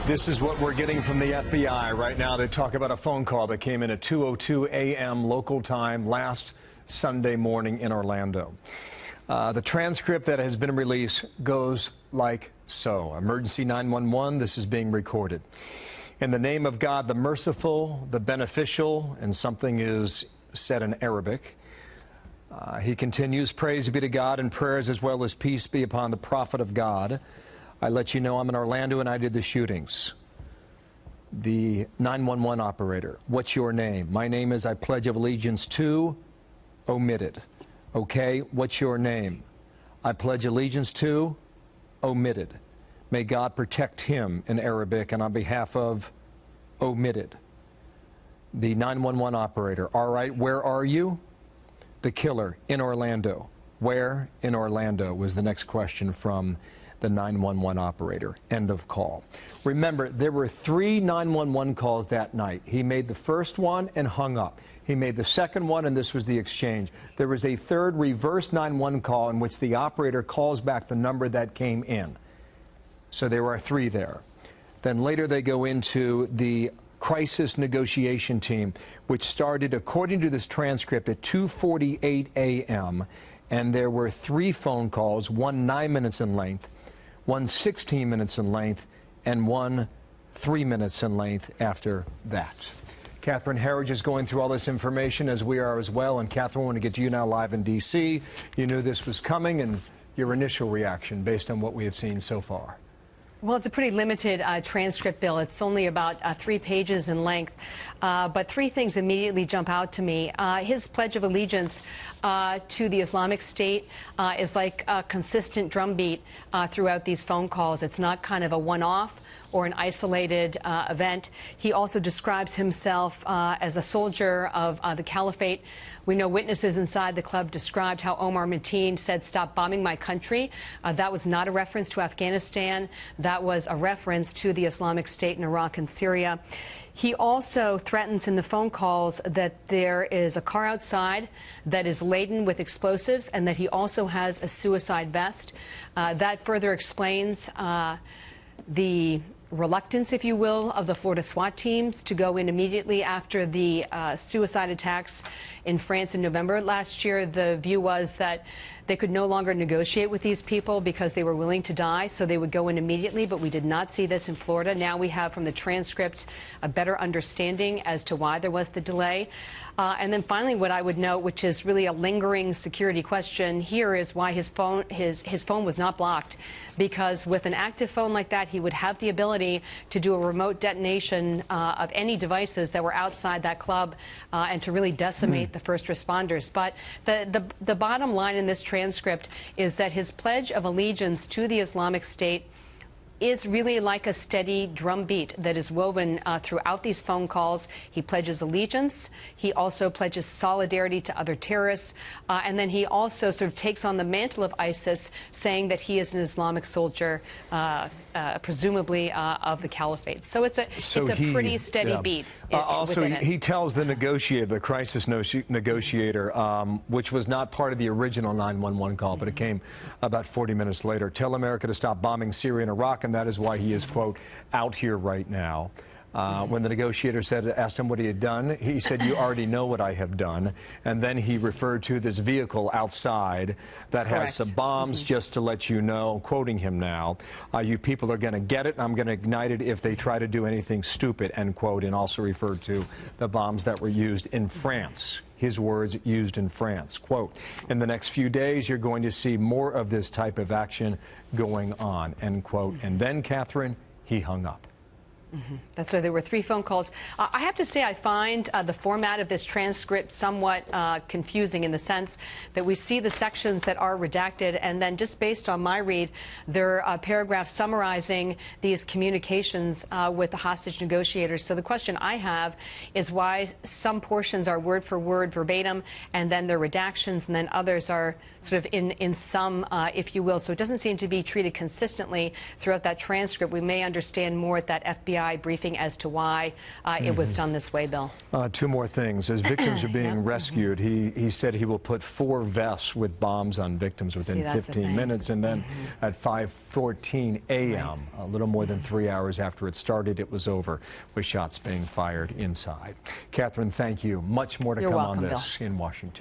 This is what we're getting from the FBI right now. They talk about a phone call that came in at 2:02 a.m. local time last Sunday morning in Orlando. The transcript that has been released goes like so. Emergency 911, this is being recorded. In the name of God, the merciful, the beneficial, and something is said in Arabic. He continues, praise be to God and prayers as well as peace be upon the prophet of God. I let you know I'm in Orlando and I did the shootings. The 911 operator, what's your name? My name is I pledge of allegiance to, omitted. Okay, what's your name? I pledge allegiance to, omitted. May God protect him in Arabic and on behalf of, omitted. The 911 operator, all right, where are you? The killer, in Orlando. Where? In Orlando was the next question from the 911 operator. End of call. Remember, there were 3 911 calls that night. He made the first one and hung up. He made the second one, and this was the exchange. There was a third reverse 911 call in which the operator calls back the number that came in. So there were 3 there. Then later they go into the crisis negotiation team, which started, according to this transcript, at 2:48 a.m., and there were 3 phone calls, one 9 minutes in length, one 16 minutes in length, and one 3 minutes in length after that. Catherine Herridge is going through all this information, as we are as well. And Catherine, I want to get to you now live in D.C. You knew this was coming, and your initial reaction based on what we have seen so far. Well, it's a pretty limited transcript, Bill. It's only about 3 pages in length. But 3 things immediately jump out to me. His pledge of allegiance to the Islamic State is like a consistent drumbeat throughout these phone calls. It's not kind of a one-off or an isolated event. He also describes himself as a soldier of the caliphate. We know witnesses inside the club described how Omar Mateen said, "Stop bombing my country." That was not a reference to Afghanistan. That was a reference to the Islamic State in Iraq and Syria. He also threatens in the phone calls that there is a car outside that is laden with explosives and that he also has a suicide vest. That further explains the reluctance, if you will, of the Florida SWAT teams to go in immediately after the suicide attacks in France in November last year. The view was that they could no longer negotiate with these people because they were willing to die, so they would go in immediately, but we did not see this in Florida. Now we have from the transcript a better understanding as to why there was the delay. And then finally, what I would note, which is really a lingering security question here, is why his phone was not blocked. Because with an active phone like that, he would have the ability to do a remote detonation of any devices that were outside that club and to really decimate the first responders. But the bottom line in this transcript is that his pledge of allegiance to the Islamic State is really like a steady drumbeat that is woven throughout these phone calls. He pledges allegiance. He also pledges solidarity to other terrorists. And then he also sort of takes on the mantle of ISIS, saying that he is an Islamic soldier, presumably of the caliphate. So it's a pretty steady beat. Also, he tells the negotiator, the crisis negotiator, which was not part of the original 911 call, but it came about 40 minutes later, tell America to stop bombing Syria and Iraq, and that is why he is, quote, out here right now. When the negotiator asked him what he had done, he said, you already know what I have done. And then he referred to this vehicle outside that has some bombs, just to let you know, quoting him now, you people are going to get it, and I'm going to ignite it if they try to do anything stupid, end quote, and also referred to the bombs that were used in France. His words, used in France. Quote, in the next few days, you're going to see more of this type of action going on, end quote. And then, Catherine, he hung up. That's why there were 3 phone calls. I have to say I find the format of this transcript somewhat confusing in the sense that we see the sections that are redacted, and then just based on my read, there are paragraphs summarizing these communications with the hostage negotiators. So the question I have is why some portions are word for word verbatim, and then they're redactions, and then others are sort of in some, if you will. So it doesn't seem to be treated consistently throughout that transcript. We may understand more at that FBI FBI briefing as to why it was done this way, Bill. Two more things. As victims are being rescued, he said he will put 4 vests with bombs on victims within 15 minutes, and then at 5:14 a.m., a little more than 3 hours after it started, it was over with shots being fired inside. Catherine, thank you. Much more to come on this in Washington.